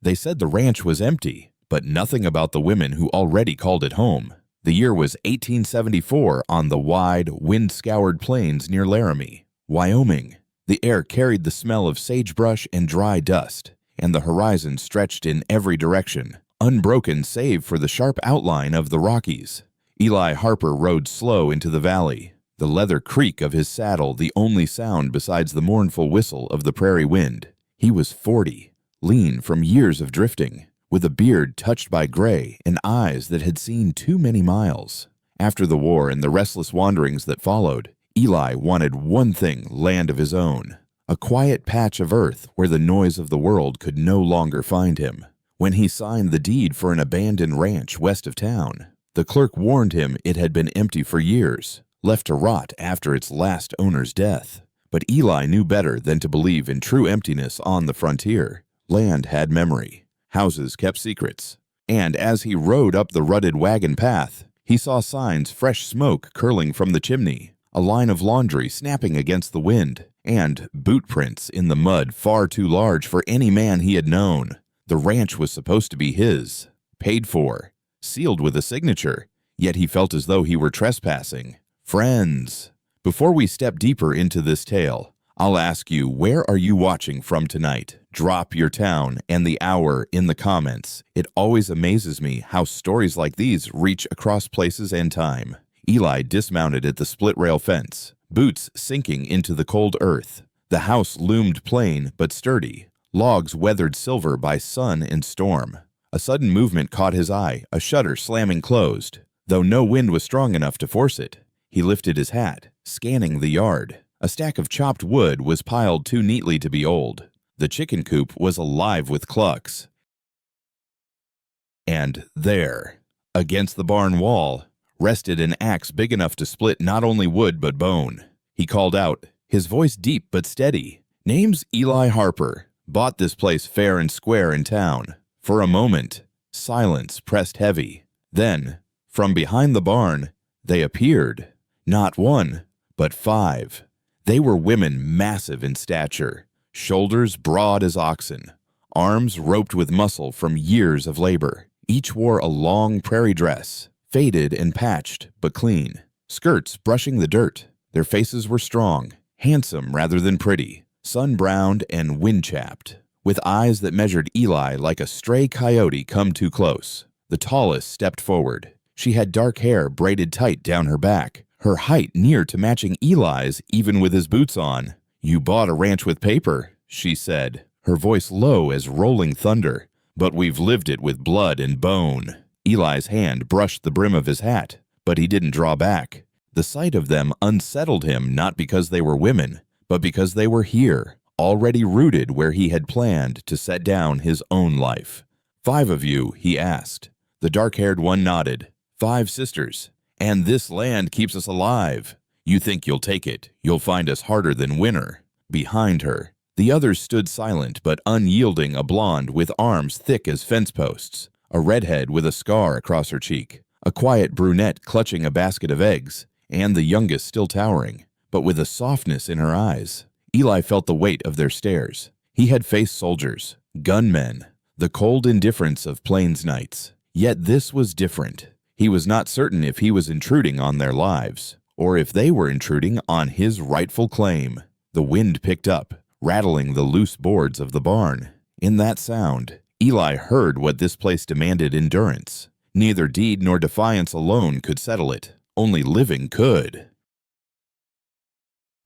They said the ranch was empty, but nothing about the women who already called it home. The year was 1874 on the wide, wind-scoured plains near Laramie, Wyoming. The air carried the smell of sagebrush and dry dust, and the horizon stretched in every direction, unbroken save for the sharp outline of the Rockies. Eli Harper rode slow into the valley, the leather creak of his saddle the only sound besides the mournful whistle of the prairie wind. He was 40, lean from years of drifting, with a beard touched by gray and eyes that had seen too many miles. After the war and the restless wanderings that followed, Eli wanted one thing land of his own, a quiet patch of earth where the noise of the world could no longer find him. When he signed the deed for an abandoned ranch west of town, the clerk warned him it had been empty for years, left to rot after its last owner's death. But Eli knew better than to believe in true emptiness on the frontier. Land had memory. Houses kept secrets. And as he rode up the rutted wagon path, he saw signs, fresh smoke curling from the chimney, a line of laundry snapping against the wind, and boot prints in the mud far too large for any man he had known. The ranch was supposed to be his, paid for, sealed with a signature, yet he felt as though he were trespassing. Friends, before we step deeper into this tale, I'll ask you, where are you watching from tonight? Drop your town and the hour in the comments. It always amazes me how stories like these reach across places and time. Eli dismounted at the split-rail fence, boots sinking into the cold earth. The house loomed plain but sturdy, logs weathered silver by sun and storm. A sudden movement caught his eye, a shutter slamming closed. Though no wind was strong enough to force it, he lifted his hat, scanning the yard. A stack of chopped wood was piled too neatly to be old. The chicken coop was alive with clucks. And there, against the barn wall, rested an axe big enough to split not only wood but bone. He called out, his voice deep but steady. "Name's Eli Harper. Bought this place fair and square in town." For a moment, silence pressed heavy. Then, from behind the barn, they appeared. Not one, but 5. They were women massive in stature, shoulders broad as oxen, arms roped with muscle from years of labor. Each wore a long prairie dress, faded and patched but clean, skirts brushing the dirt. Their faces were strong, handsome rather than pretty, sun-browned and wind-chapped, with eyes that measured Eli like a stray coyote come too close. The tallest stepped forward. She had dark hair braided tight down her back, her height near to matching Eli's even with his boots on. "You bought a ranch with paper," she said, her voice low as rolling thunder, "but we've lived it with blood and bone." Eli's hand brushed the brim of his hat, but he didn't draw back. The sight of them unsettled him not because they were women, but because they were here, already rooted where he had planned to set down his own life. "5 of you?" he asked. The dark-haired one nodded. "5 sisters. And this land keeps us alive. You think you'll take it. You'll find us harder than winter." Behind her, the others stood silent but unyielding, a blonde with arms thick as fence posts, a redhead with a scar across her cheek, a quiet brunette clutching a basket of eggs, and the youngest still towering, but with a softness in her eyes. Eli felt the weight of their stares. He had faced soldiers, gunmen, the cold indifference of plains nights. Yet this was different. He was not certain if he was intruding on their lives, or if they were intruding on his rightful claim. The wind picked up, rattling the loose boards of the barn. In that sound, Eli heard what this place demanded: endurance. Neither deed nor defiance alone could settle it. Only living could.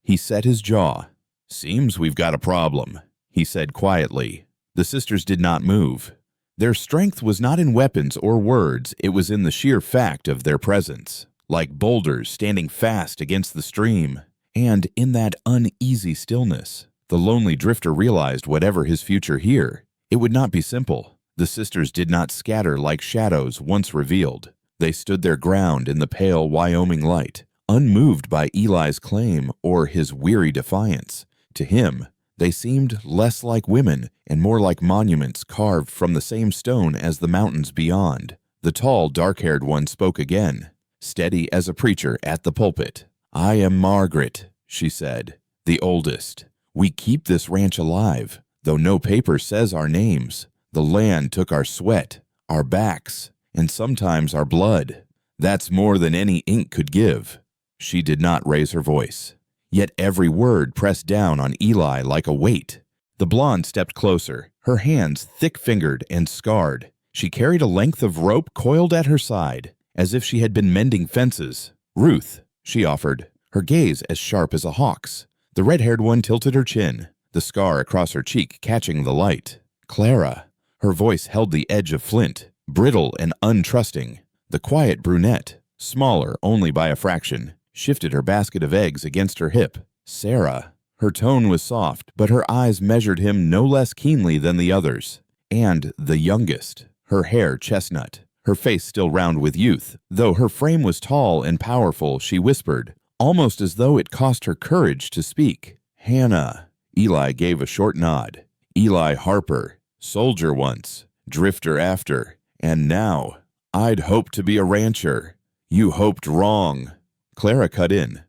He set his jaw. "Seems we've got a problem," he said quietly. The sisters did not move. Their strength was not in weapons or words, it was in the sheer fact of their presence, like boulders standing fast against the stream. And in that uneasy stillness, the lonely drifter realized whatever his future here, it would not be simple. The sisters did not scatter like shadows once revealed. They stood their ground in the pale Wyoming light, unmoved by Eli's claim or his weary defiance. To him, they seemed less like women and more like monuments carved from the same stone as the mountains beyond. The tall, dark-haired one spoke again, steady as a preacher at the pulpit. "I am Margaret," she said, "the oldest. We keep this ranch alive, though no paper says our names. The land took our sweat, our backs, and sometimes our blood. That's more than any ink could give." She did not raise her voice, yet every word pressed down on Eli like a weight. The blonde stepped closer, her hands thick-fingered and scarred. She carried a length of rope coiled at her side, as if she had been mending fences. "Ruth," she offered, her gaze as sharp as a hawk's. The red-haired one tilted her chin, the scar across her cheek catching the light. "Clara." Her voice held the edge of flint, brittle and untrusting. The quiet brunette, smaller only by a fraction, shifted her basket of eggs against her hip. "Sarah." Her tone was soft, but her eyes measured him no less keenly than the others. "And the youngest." Her hair chestnut, her face still round with youth. Though her frame was tall and powerful, she whispered, almost as though it cost her courage to speak. "Hannah." Eli gave a short nod. "Eli Harper. Soldier once, drifter after, and now, I'd hoped to be a rancher." "You hoped wrong." Clara cut in.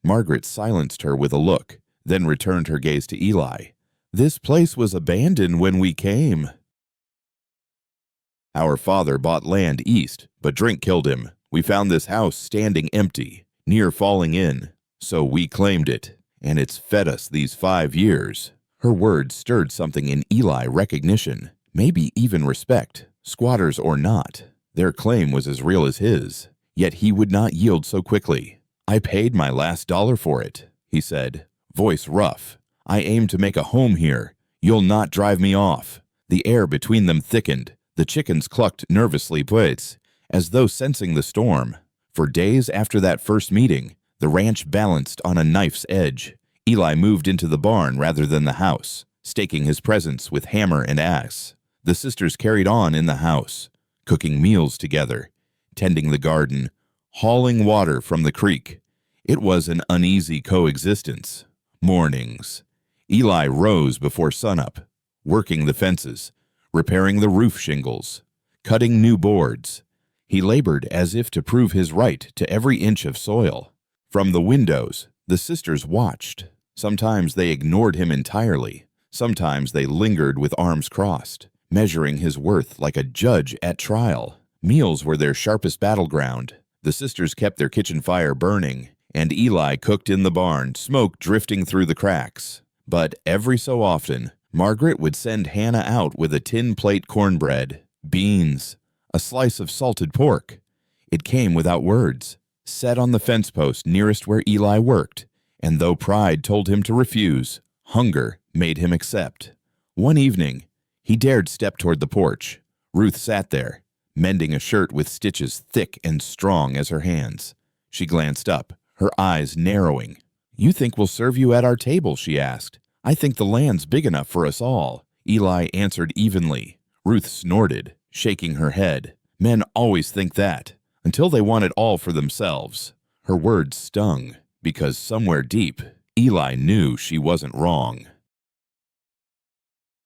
Margaret silenced her with a look, then returned her gaze to Eli. "This place was abandoned when we came." "Our father bought land east, but drink killed him. We found this house standing empty, near falling in, so we claimed it, and it's fed us these 5 years. Her words stirred something in Eli: recognition, maybe even respect, squatters or not. Their claim was as real as his, yet he would not yield so quickly. "I paid my last dollar for it," he said, voice rough. "I aim to make a home here. You'll not drive me off." The air between them thickened. The chickens clucked nervously, but as though sensing the storm. For days after that first meeting, the ranch balanced on a knife's edge. Eli moved into the barn rather than the house, staking his presence with hammer and axe. The sisters carried on in the house, cooking meals together, tending the garden, hauling water from the creek. It was an uneasy coexistence. Mornings. Eli rose before sunup, working the fences, repairing the roof shingles, cutting new boards. He labored as if to prove his right to every inch of soil. From the windows, the sisters watched. Sometimes they ignored him entirely. Sometimes they lingered with arms crossed, measuring his worth like a judge at trial. Meals were their sharpest battleground. The sisters kept their kitchen fire burning, and Eli cooked in the barn, smoke drifting through the cracks. But every so often, Margaret would send Hannah out with a tin plate cornbread, beans, a slice of salted pork. It came without words, set on the fence post nearest where Eli worked, and though pride told him to refuse, hunger made him accept. One evening, he dared step toward the porch. Ruth sat there, mending a shirt with stitches thick and strong as her hands. She glanced up, her eyes narrowing. "You think we'll serve you at our table?" she asked. "I think the land's big enough for us all." Eli answered evenly. Ruth snorted, shaking her head. "Men always think that, until they want it all for themselves." Her words stung, because somewhere deep, Eli knew she wasn't wrong.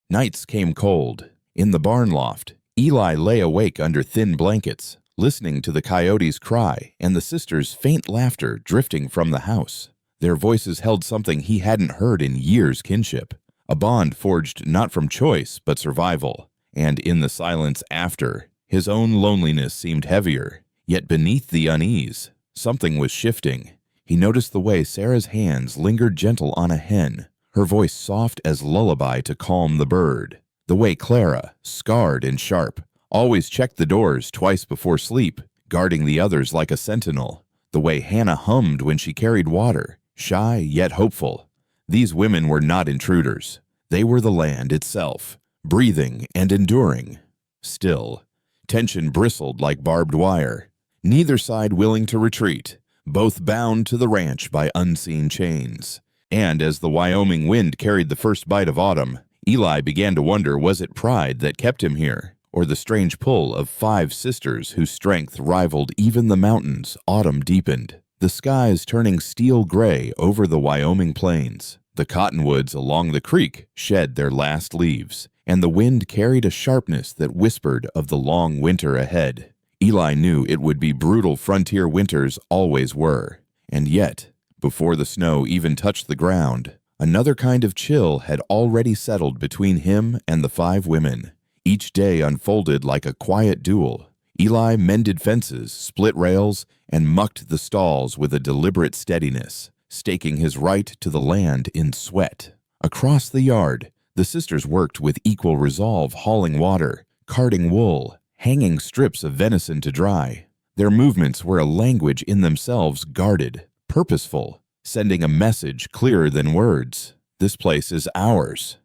Nights came cold. In the barn loft, Eli lay awake under thin blankets, listening to the coyotes cry and the sisters' faint laughter drifting from the house. Their voices held something he hadn't heard in years: kinship, a bond forged not from choice but survival. And in the silence after, his own loneliness seemed heavier. Yet beneath the unease, something was shifting. He noticed the way Sarah's hands lingered gentle on a hen, her voice soft as lullaby to calm the bird. The way Clara, scarred and sharp, always checked the doors twice before sleep, guarding the others like a sentinel. The way Hannah hummed when she carried water, shy yet hopeful. These women were not intruders. They were the land itself, breathing and enduring. Still, tension bristled like barbed wire. Neither side willing to retreat, both bound to the ranch by unseen chains. And as the Wyoming wind carried the first bite of autumn, Eli began to wonder, was it pride that kept him here, or the strange pull of 5 sisters whose strength rivaled even the mountains? Autumn deepened, the skies turning steel gray over the Wyoming plains. The cottonwoods along the creek shed their last leaves, and the wind carried a sharpness that whispered of the long winter ahead. Eli knew it would be brutal. Frontier winters always were. And yet, before the snow even touched the ground, another kind of chill had already settled between him and the 5 women. Each day unfolded like a quiet duel. Eli mended fences, split rails, and mucked the stalls with a deliberate steadiness, staking his right to the land in sweat. Across the yard, the sisters worked with equal resolve, hauling water, carting wool, hanging strips of venison to dry. Their movements were a language in themselves, guarded, purposeful, sending a message clearer than words. This place is ours.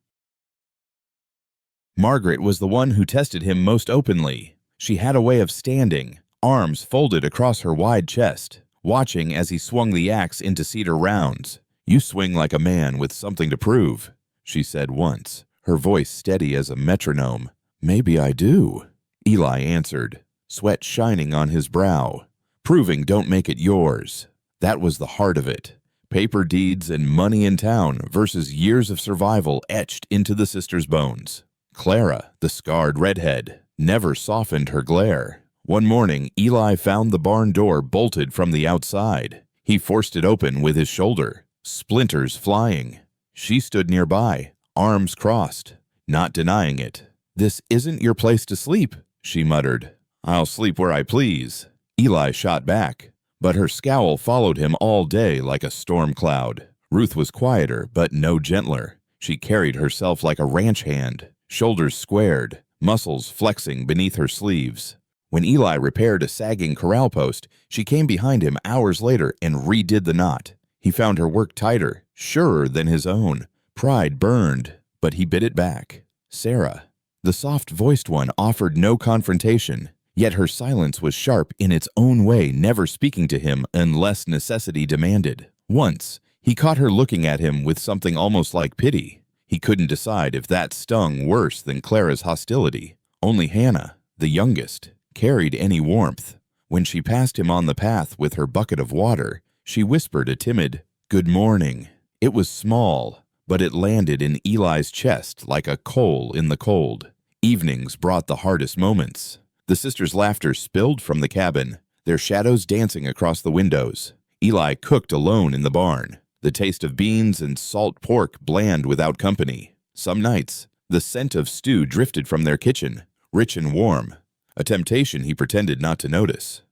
Margaret was the one who tested him most openly. She had a way of standing, arms folded across her wide chest, watching as he swung the axe into cedar rounds. "You swing like a man with something to prove," she said once, her voice steady as a metronome. "Maybe I do," Eli answered, sweat shining on his brow. "Proving don't make it yours." That was the heart of it. Paper deeds and money in town versus years of survival etched into the sisters' bones. Clara, the scarred redhead, never softened her glare. One morning, Eli found the barn door bolted from the outside. He forced it open with his shoulder, splinters flying. She stood nearby, arms crossed, not denying it. "This isn't your place to sleep," she muttered. "I'll sleep where I please," Eli shot back. But her scowl followed him all day like a storm cloud. Ruth was quieter, but no gentler. She carried herself like a ranch hand, shoulders squared, muscles flexing beneath her sleeves. When Eli repaired a sagging corral post, she came behind him hours later and redid the knot. He found her work tighter, surer than his own. Pride burned, but he bit it back. Sarah, the soft-voiced one, offered no confrontation, yet her silence was sharp in its own way, never speaking to him unless necessity demanded. Once, he caught her looking at him with something almost like pity. He couldn't decide if that stung worse than Clara's hostility. Only Hannah, the youngest, carried any warmth. When she passed him on the path with her bucket of water, she whispered a timid, "Good morning." It was small, but it landed in Eli's chest like a coal in the cold. Evenings brought the hardest moments. The sisters' laughter spilled from the cabin, their shadows dancing across the windows. Eli cooked alone in the barn, the taste of beans and salt pork bland without company. Some nights, the scent of stew drifted from their kitchen, rich and warm, a temptation he pretended not to notice.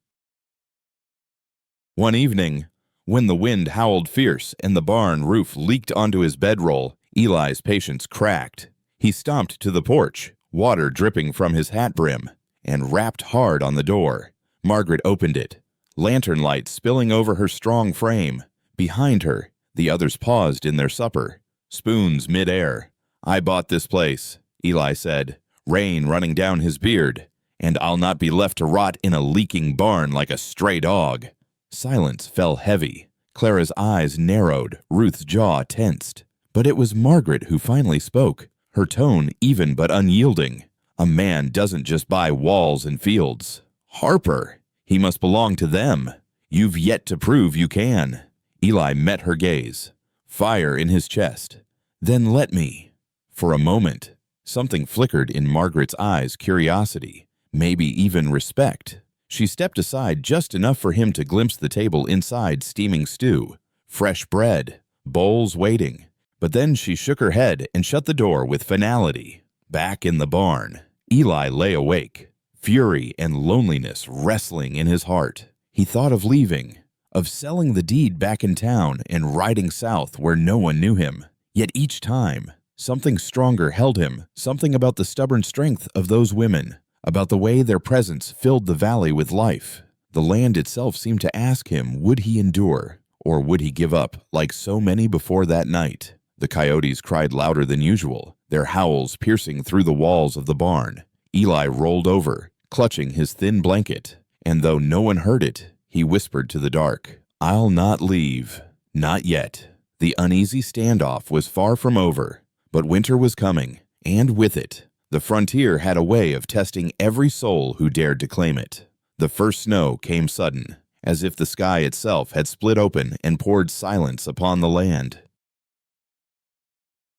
One evening, when the wind howled fierce and the barn roof leaked onto his bedroll, Eli's patience cracked. He stomped to the porch, water dripping from his hat brim, and rapped hard on the door. Margaret opened it, lantern light spilling over her strong frame. Behind her, the others paused in their supper, spoons mid-air. "I bought this place," Eli said, rain running down his beard, "and I'll not be left to rot in a leaking barn like a stray dog." Silence fell heavy. Clara's eyes narrowed, Ruth's jaw tensed. But it was Margaret who finally spoke, her tone even but unyielding. "A man doesn't just buy walls and fields. Harper, he must belong to them. You've yet to prove you can." Eli met her gaze, fire in his chest. "Then let me." For a moment, something flickered in Margaret's eyes, curiosity, maybe even respect. She stepped aside just enough for him to glimpse the table inside, steaming stew, fresh bread, bowls waiting. But then she shook her head and shut the door with finality. Back in the barn, Eli lay awake, fury and loneliness wrestling in his heart. He thought of leaving, of selling the deed back in town and riding south where no one knew him. Yet each time, something stronger held him, something about the stubborn strength of those women, about the way their presence filled the valley with life. The land itself seemed to ask him, would he endure, or would he give up, like so many before that night? The coyotes cried louder than usual, their howls piercing through the walls of the barn. Eli rolled over, clutching his thin blanket, and though no one heard it, he whispered to the dark, "I'll not leave. Not yet." The uneasy standoff was far from over, but winter was coming, and with it, the frontier had a way of testing every soul who dared to claim it. The first snow came sudden, as if the sky itself had split open and poured silence upon the land.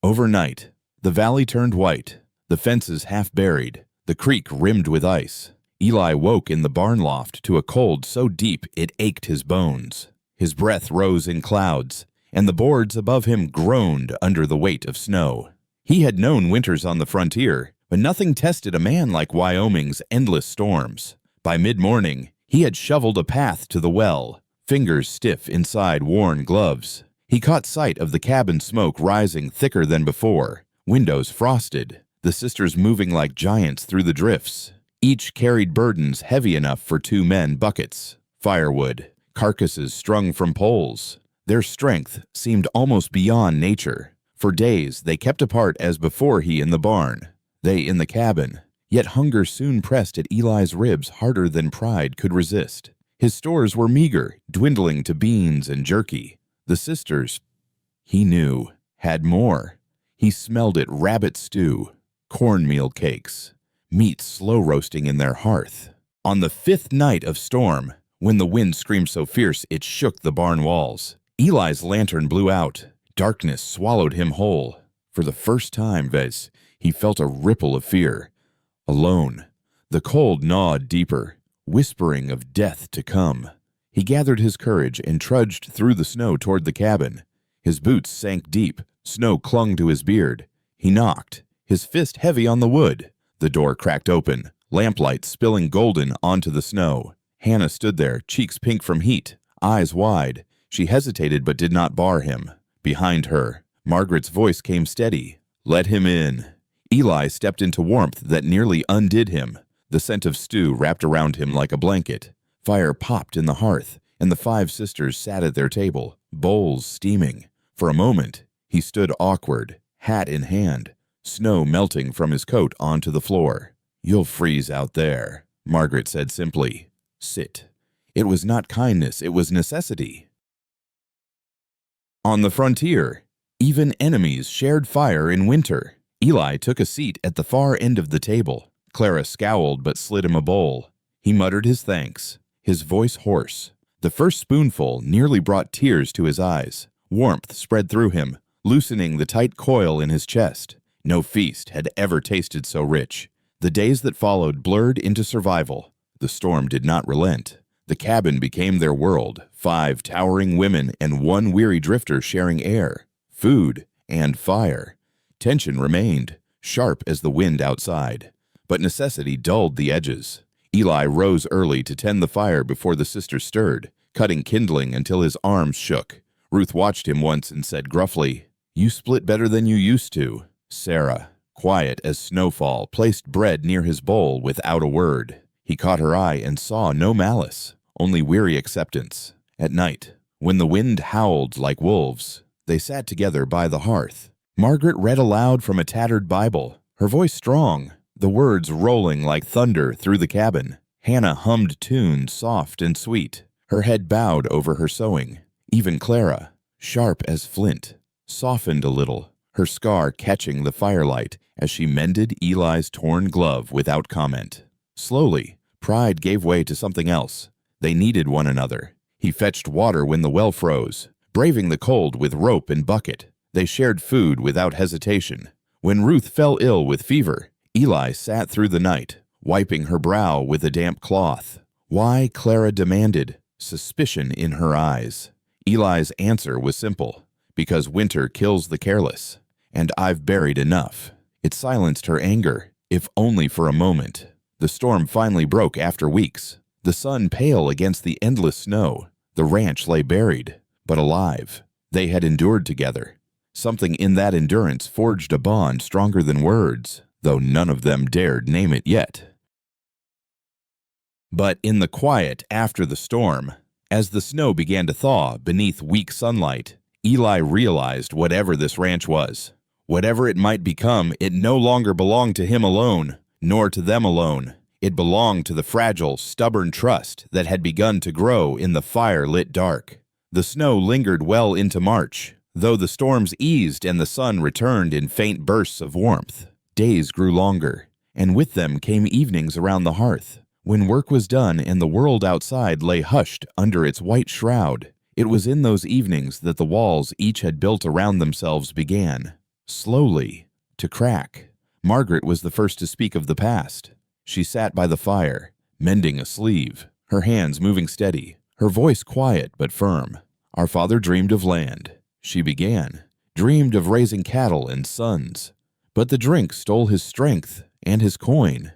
Overnight, the valley turned white, the fences half buried, the creek rimmed with ice. Eli woke in the barn loft to a cold so deep it ached his bones. His breath rose in clouds, and the boards above him groaned under the weight of snow. He had known winters on the frontier, But nothing tested a man like Wyoming's endless storms. By mid-morning, he had shoveled a path to the well, fingers stiff inside worn gloves. He caught sight of the cabin smoke rising thicker than before, windows frosted, the sisters moving like giants through the drifts. Each carried burdens heavy enough for 2 men buckets, firewood, carcasses strung from poles. Their strength seemed almost beyond nature. For days they kept apart as before, he in the barn, they in the cabin. Yet hunger soon pressed at Eli's ribs harder than pride could resist. His stores were meager, dwindling to beans and jerky. The sisters, he knew, had more. He smelled it: rabbit stew, cornmeal cakes, meat slow roasting in their hearth. On the 5th night of storm, when the wind screamed so fierce it shook the barn walls, Eli's lantern blew out. Darkness swallowed him whole. For the first time, he felt a ripple of fear. Alone, the cold gnawed deeper, whispering of death to come. He gathered his courage and trudged through the snow toward the cabin. His boots sank deep, snow clung to his beard. He knocked, his fist heavy on the wood. The door cracked open, lamplight spilling golden onto the snow. Hannah stood there, cheeks pink from heat, eyes wide. She hesitated but did not bar him. Behind her, Margaret's voice came steady. "Let him in." Eli stepped into warmth that nearly undid him. The scent of stew wrapped around him like a blanket. Fire popped in the hearth, and the 5 sisters sat at their table, bowls steaming. For a moment, he stood awkward, hat in hand, snow melting from his coat onto the floor. "You'll freeze out there," Margaret said simply. "Sit." It was not kindness, it was necessity. On the frontier, even enemies shared fire in winter. Eli took a seat at the far end of the table. Clara scowled but slid him a bowl. He muttered his thanks, his voice hoarse. The first spoonful nearly brought tears to his eyes. Warmth spread through him, loosening the tight coil in his chest. No feast had ever tasted so rich. The days that followed blurred into survival. The storm did not relent. The cabin became their world, 5 towering women and 1 weary drifter sharing air, food, and fire. Tension remained, sharp as the wind outside, but necessity dulled the edges. Eli rose early to tend the fire before the sisters stirred, cutting kindling until his arms shook. Ruth watched him once and said gruffly, "You split better than you used to." Sarah, quiet as snowfall, placed bread near his bowl without a word. He caught her eye and saw no malice, only weary acceptance. At night, when the wind howled like wolves, they sat together by the hearth. Margaret read aloud from a tattered Bible, her voice strong, the words rolling like thunder through the cabin. Hannah hummed tunes soft and sweet, her head bowed over her sewing. Even Clara, sharp as flint, softened a little, her scar catching the firelight as she mended Eli's torn glove without comment. Slowly, pride gave way to something else. They needed one another. He fetched water when the well froze, braving the cold with rope and bucket. They shared food without hesitation. When Ruth fell ill with fever, Eli sat through the night, wiping her brow with a damp cloth. Why, Clara demanded, suspicion in her eyes. Eli's answer was simple: because winter kills the careless, and I've buried enough. It silenced her anger, if only for a moment. The storm finally broke after weeks. The sun pale against the endless snow. The ranch lay buried, but alive. They had endured together. Something in that endurance forged a bond stronger than words, though none of them dared name it yet. But in the quiet after the storm, as the snow began to thaw beneath weak sunlight, Eli realized whatever this ranch was, whatever it might become, it no longer belonged to him alone, nor to them alone. It belonged to the fragile, stubborn trust that had begun to grow in the fire-lit dark. The snow lingered well into March, though the storms eased and the sun returned in faint bursts of warmth. Days grew longer, and with them came evenings around the hearth. When work was done and the world outside lay hushed under its white shroud, it was in those evenings that the walls each had built around themselves began, slowly, to crack. Margaret was the first to speak of the past. She sat by the fire, mending a sleeve, her hands moving steady, her voice quiet but firm. "Our father dreamed of land," she began, "dreamed of raising cattle and sons. But the drink stole his strength, and his coin.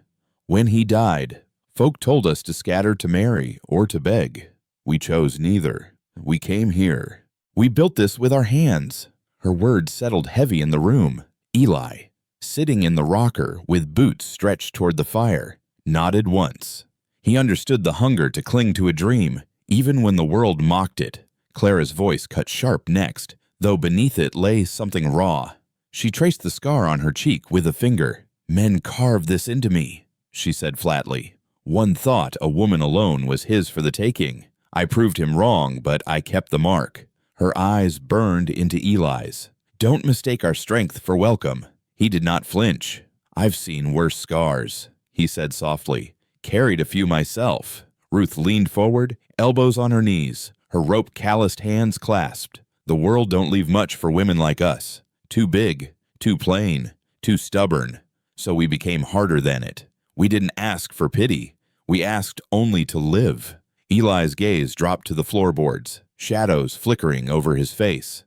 When he died, folk told us to scatter to marry or to beg. We chose neither. We came here. We built this with our hands." Her words settled heavy in the room. Eli, sitting in the rocker with boots stretched toward the fire, nodded once. He understood the hunger to cling to a dream, even when the world mocked it. Clara's voice cut sharp next, though beneath it lay something raw. She traced the scar on her cheek with a finger. "Men carved this into me," she said flatly. "One thought a woman alone was his for the taking. I proved him wrong, but I kept the mark." Her eyes burned into Eli's. "Don't mistake our strength for welcome." He did not flinch. "I've seen worse scars," he said softly. "Carried a few myself." Ruth leaned forward, elbows on her knees, her rope-calloused hands clasped. "The world don't leave much for women like us. Too big, too plain, too stubborn. So we became harder than it. We didn't ask for pity. We asked only to live." Eli's gaze dropped to the floorboards, shadows flickering over his face.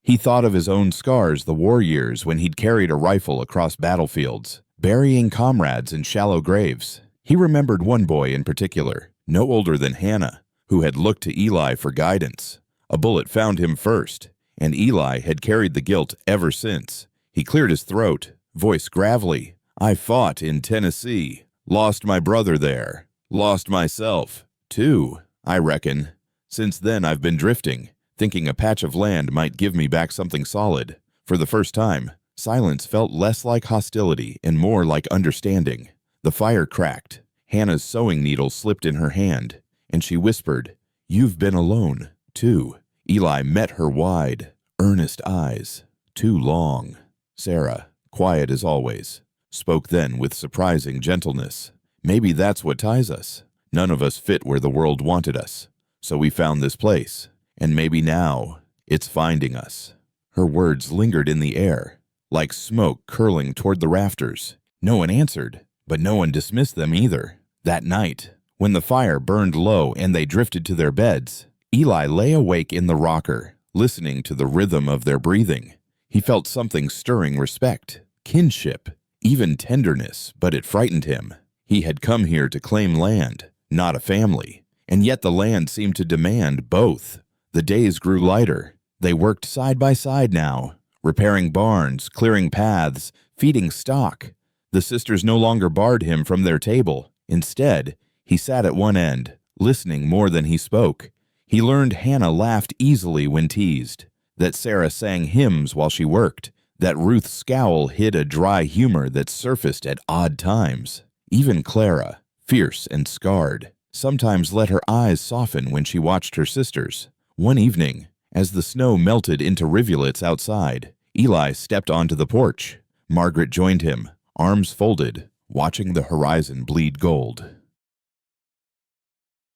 He thought of his own scars the war years when he'd carried a rifle across battlefields, burying comrades in shallow graves. He remembered one boy in particular, no older than Hannah, who had looked to Eli for guidance. A bullet found him first, and Eli had carried the guilt ever since. He cleared his throat, voice gravelly. "I fought in Tennessee, lost my brother there, lost myself, too, I reckon. Since then I've been drifting, thinking a patch of land might give me back something solid." For the first time, silence felt less like hostility and more like understanding. The fire cracked. Hannah's sewing needle slipped in her hand, and she whispered, "You've been alone, too." Eli met her wide, earnest eyes. "Too long." Sarah, quiet as always, spoke then with surprising gentleness. "Maybe that's what ties us. None of us fit where the world wanted us. So we found this place, and maybe now it's finding us." Her words lingered in the air, like smoke curling toward the rafters. No one answered, but no one dismissed them either. That night, when the fire burned low and they drifted to their beds, Eli lay awake in the rocker, listening to the rhythm of their breathing. He felt something stirring respect, kinship, even tenderness, but it frightened him. He had come here to claim land, not a family, and yet the land seemed to demand both. The days grew lighter. They worked side by side now, repairing barns, clearing paths, feeding stock. The sisters no longer barred him from their table. Instead, he sat at one end, listening more than he spoke. He learned Hannah laughed easily when teased, that Sarah sang hymns while she worked, that Ruth's scowl hid a dry humor that surfaced at odd times. Even Clara, fierce and scarred, sometimes let her eyes soften when she watched her sisters. One evening, as the snow melted into rivulets outside, Eli stepped onto the porch. Margaret joined him, arms folded, watching the horizon bleed gold.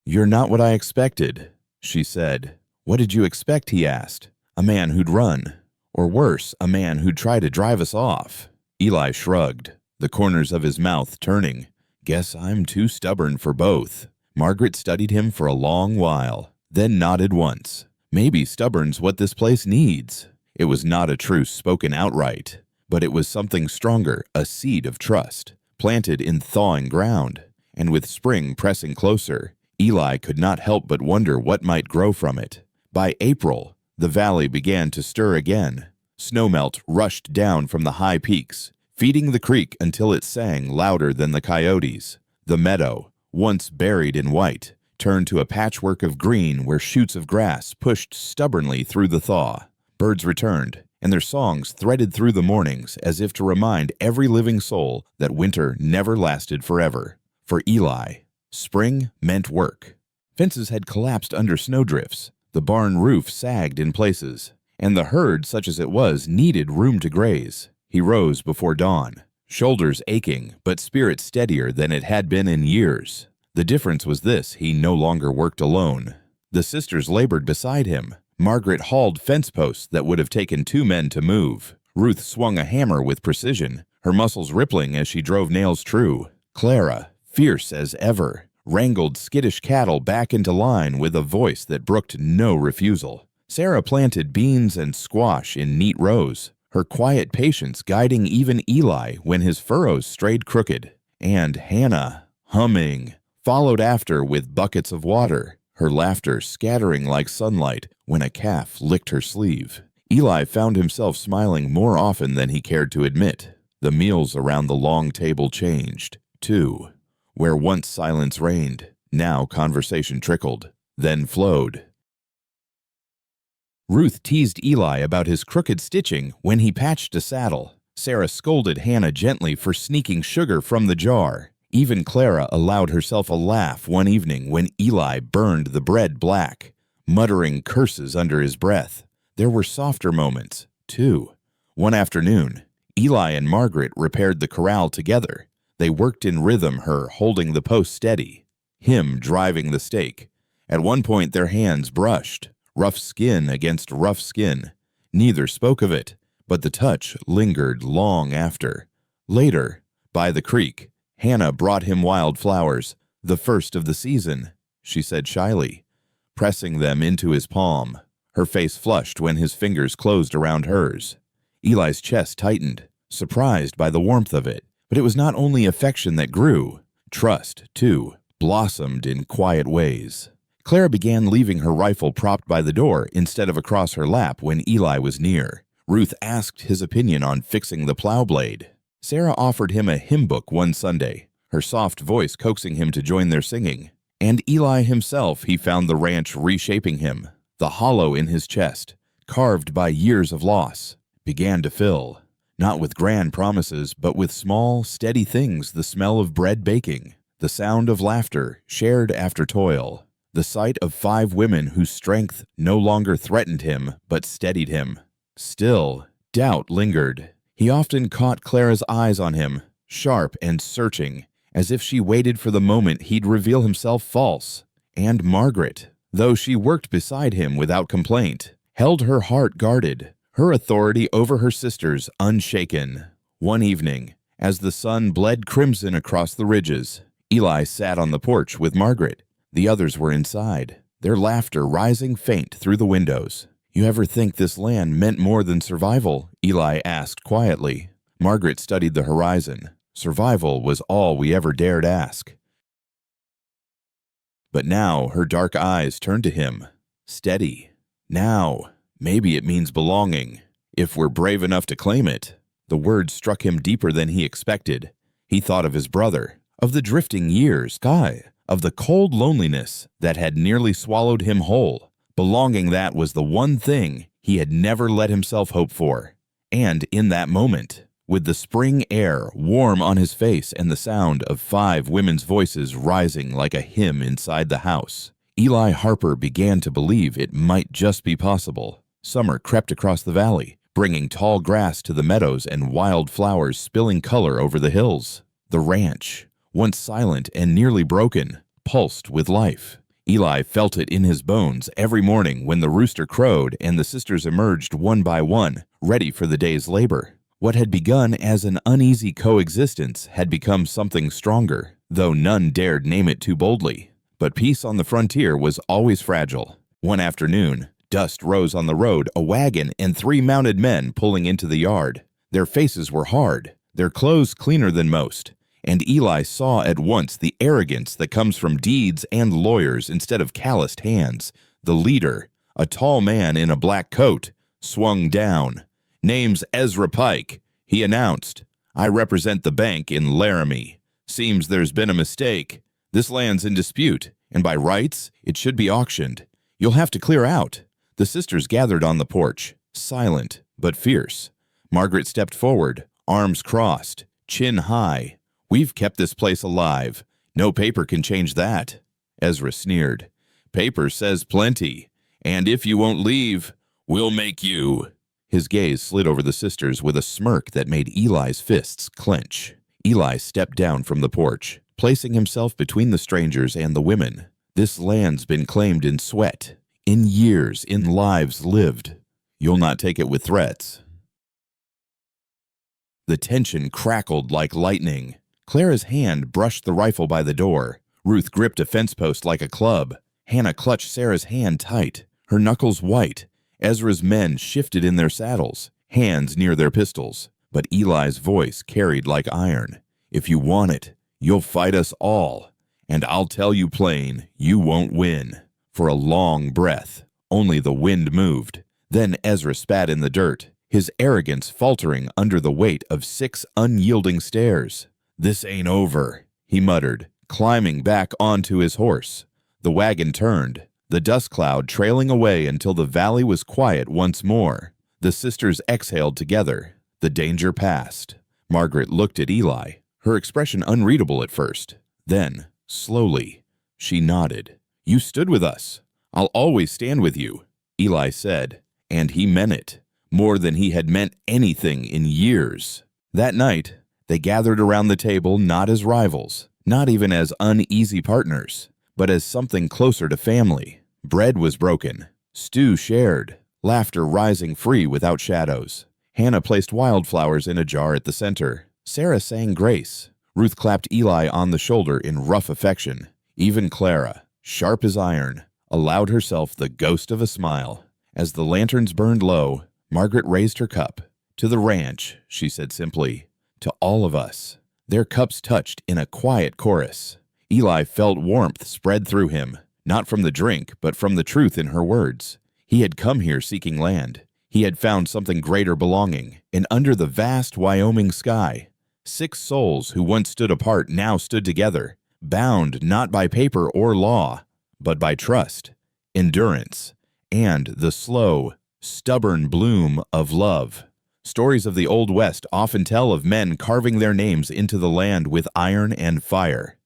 "You're not what I expected," she said. "What did you expect?" he asked. "A man who'd run. Or worse, a man who'd try to drive us off." Eli shrugged, the corners of his mouth turning. "Guess I'm too stubborn for both." Margaret studied him for a long while, then nodded once. "Maybe stubborn's what this place needs." It was not a truce spoken outright, but it was something stronger, a seed of trust, planted in thawing ground. And with spring pressing closer, Eli could not help but wonder what might grow from it. By April, the valley began to stir again. Snowmelt rushed down from the high peaks, feeding the creek until it sang louder than the coyotes. The meadow, once buried in white, turned to a patchwork of green where shoots of grass pushed stubbornly through the thaw. Birds returned, and their songs threaded through the mornings as if to remind every living soul that winter never lasted forever. For Eli, spring meant work. Fences had collapsed under snowdrifts, the barn roof sagged in places, and the herd, such as it was, needed room to graze. He rose before dawn, shoulders aching, but spirit steadier than it had been in years. The difference was this: he no longer worked alone. The sisters labored beside him. Margaret hauled fence posts that would have taken two men to move. Ruth swung a hammer with precision, her muscles rippling as she drove nails true. Clara, fierce as ever, wrangled skittish cattle back into line with a voice that brooked no refusal. Sarah planted beans and squash in neat rows, her quiet patience guiding even Eli when his furrows strayed crooked, and Hannah, humming, followed after with buckets of water, her laughter scattering like sunlight when a calf licked her sleeve. Eli found himself smiling more often than he cared to admit. The meals around the long table changed, too. Where once silence reigned, now conversation trickled, then flowed. Ruth teased Eli about his crooked stitching when he patched a saddle. Sarah scolded Hannah gently for sneaking sugar from the jar. Even Clara allowed herself a laugh one evening when Eli burned the bread black, muttering curses under his breath. There were softer moments, too. One afternoon, Eli and Margaret repaired the corral together. They worked in rhythm, her holding the post steady, him driving the stake. At one point their hands brushed, rough skin against rough skin. Neither spoke of it, but the touch lingered long after. Later, by the creek, Hannah brought him wild flowers, the first of the season, she said shyly, pressing them into his palm. Her face flushed when his fingers closed around hers. Eli's chest tightened, surprised by the warmth of it. But it was not only affection that grew. Trust, too, blossomed in quiet ways. Clara began leaving her rifle propped by the door instead of across her lap when Eli was near. Ruth asked his opinion on fixing the plow blade. Sarah offered him a hymn book one Sunday, her soft voice coaxing him to join their singing. And Eli himself, he found the ranch reshaping him. The hollow in his chest, carved by years of loss, began to fill. Not with grand promises, but with small, steady things: the smell of bread baking, the sound of laughter shared after toil, the sight of 5 women whose strength no longer threatened him, but steadied him. Still, doubt lingered. He often caught Clara's eyes on him, sharp and searching, as if she waited for the moment he'd reveal himself false. And Margaret, though she worked beside him without complaint, held her heart guarded, her authority over her sisters unshaken. One evening, as the sun bled crimson across the ridges, Eli sat on the porch with Margaret. The others were inside, their laughter rising faint through the windows. "You ever think this land meant more than survival?" Eli asked quietly. Margaret studied the horizon. Survival was all we ever dared ask. But now her dark eyes turned to him, steady. Now, maybe it means belonging, if we're brave enough to claim it. The word struck him deeper than he expected. He thought of his brother, of the drifting years, of the cold loneliness that had nearly swallowed him whole. Belonging, that was the one thing he had never let himself hope for. And in that moment, with the spring air warm on his face and the sound of 5 women's voices rising like a hymn inside the house, Eli Harper began to believe it might just be possible. Summer crept across the valley, bringing tall grass to the meadows and wild flowers spilling color over the hills. The ranch, once silent and nearly broken, pulsed with life. Eli felt it in his bones every morning when the rooster crowed and the sisters emerged one by one, ready for the day's labor. What had begun as an uneasy coexistence had become something stronger, though none dared name it too boldly. But peace on the frontier was always fragile. One afternoon, dust rose on the road, a wagon and 3 mounted men pulling into the yard. Their faces were hard, their clothes cleaner than most, and Eli saw at once the arrogance that comes from deeds and lawyers instead of calloused hands. The leader, a tall man in a black coat, swung down. "Name's Ezra Pike," he announced. "I represent the bank in Laramie. Seems there's been a mistake. This land's in dispute, and by rights, it should be auctioned. You'll have to clear out." The sisters gathered on the porch, silent but fierce. Margaret stepped forward, arms crossed, chin high. "We've kept this place alive. No paper can change that." Ezra sneered. "Paper says plenty, and if you won't leave, we'll make you." His gaze slid over the sisters with a smirk that made Eli's fists clench. Eli stepped down from the porch, placing himself between the strangers and the women. "This land's been claimed in sweat, in years, in lives lived. You'll not take it with threats." The tension crackled like lightning. Clara's hand brushed the rifle by the door. Ruth gripped a fence post like a club. Hannah clutched Sarah's hand tight, her knuckles white. Ezra's men shifted in their saddles. hands near their pistols. But Eli's voice carried like iron. "If you want it, you'll fight us all. And I'll tell you plain, you won't win." For a long breath, only the wind moved. Then Ezra spat in the dirt, his arrogance faltering under the weight of 6 unyielding stairs. "This ain't over," he muttered, climbing back onto his horse. The wagon turned, the dust cloud trailing away until the valley was quiet once more. The sisters exhaled together. The danger passed. Margaret looked at Eli, her expression unreadable at first. Then, slowly, she nodded. "You stood with us. I'll always stand with you," Eli said, and he meant it, more than he had meant anything in years. That night, they gathered around the table not as rivals, not even as uneasy partners, but as something closer to family. Bread was broken, stew shared, laughter rising free without shadows. Hannah placed wildflowers in a jar at the center. Sarah sang grace. Ruth clapped Eli on the shoulder in rough affection. Even Clara, sharp as iron, allowed herself the ghost of a smile. As the lanterns burned low, Margaret raised her cup. "To the ranch," she said simply. "To all of us." Their cups touched in a quiet chorus. Eli felt warmth spread through him, not from the drink, but from the truth in her words. He had come here seeking land. He had found something greater belonging, and under the vast Wyoming sky, 6 souls who once stood apart now stood together, bound not by paper or law, but by trust, endurance, and the slow, stubborn bloom of love. Stories of the Old West often tell of men carving their names into the land with iron and fire.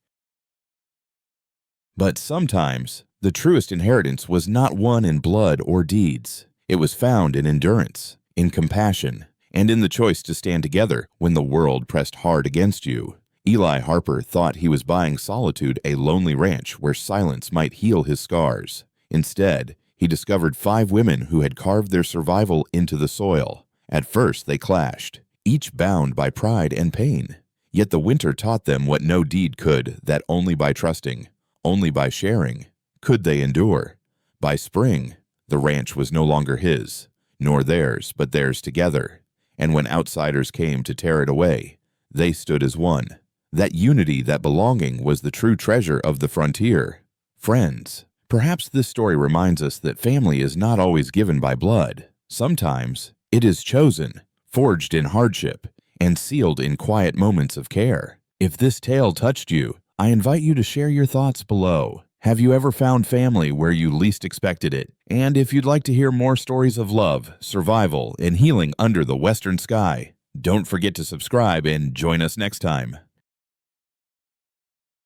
But sometimes, the truest inheritance was not won in blood or deeds. It was found in endurance, in compassion, and in the choice to stand together when the world pressed hard against you. Eli Harper thought he was buying solitude, a lonely ranch where silence might heal his scars. Instead, he discovered 5 women who had carved their survival into the soil. At first they clashed, each bound by pride and pain. Yet the winter taught them what no deed could, that only by trusting, only by sharing, could they endure. By spring, the ranch was no longer his, nor theirs, but theirs together. And when outsiders came to tear it away, they stood as one. That unity, that belonging, was the true treasure of the frontier. Friends, perhaps this story reminds us that family is not always given by blood. Sometimes it is chosen, forged in hardship, and sealed in quiet moments of care. If this tale touched you, I invite you to share your thoughts below. Have you ever found family where you least expected it? And if you'd like to hear more stories of love, survival, and healing under the western sky, don't forget to subscribe and join us next time.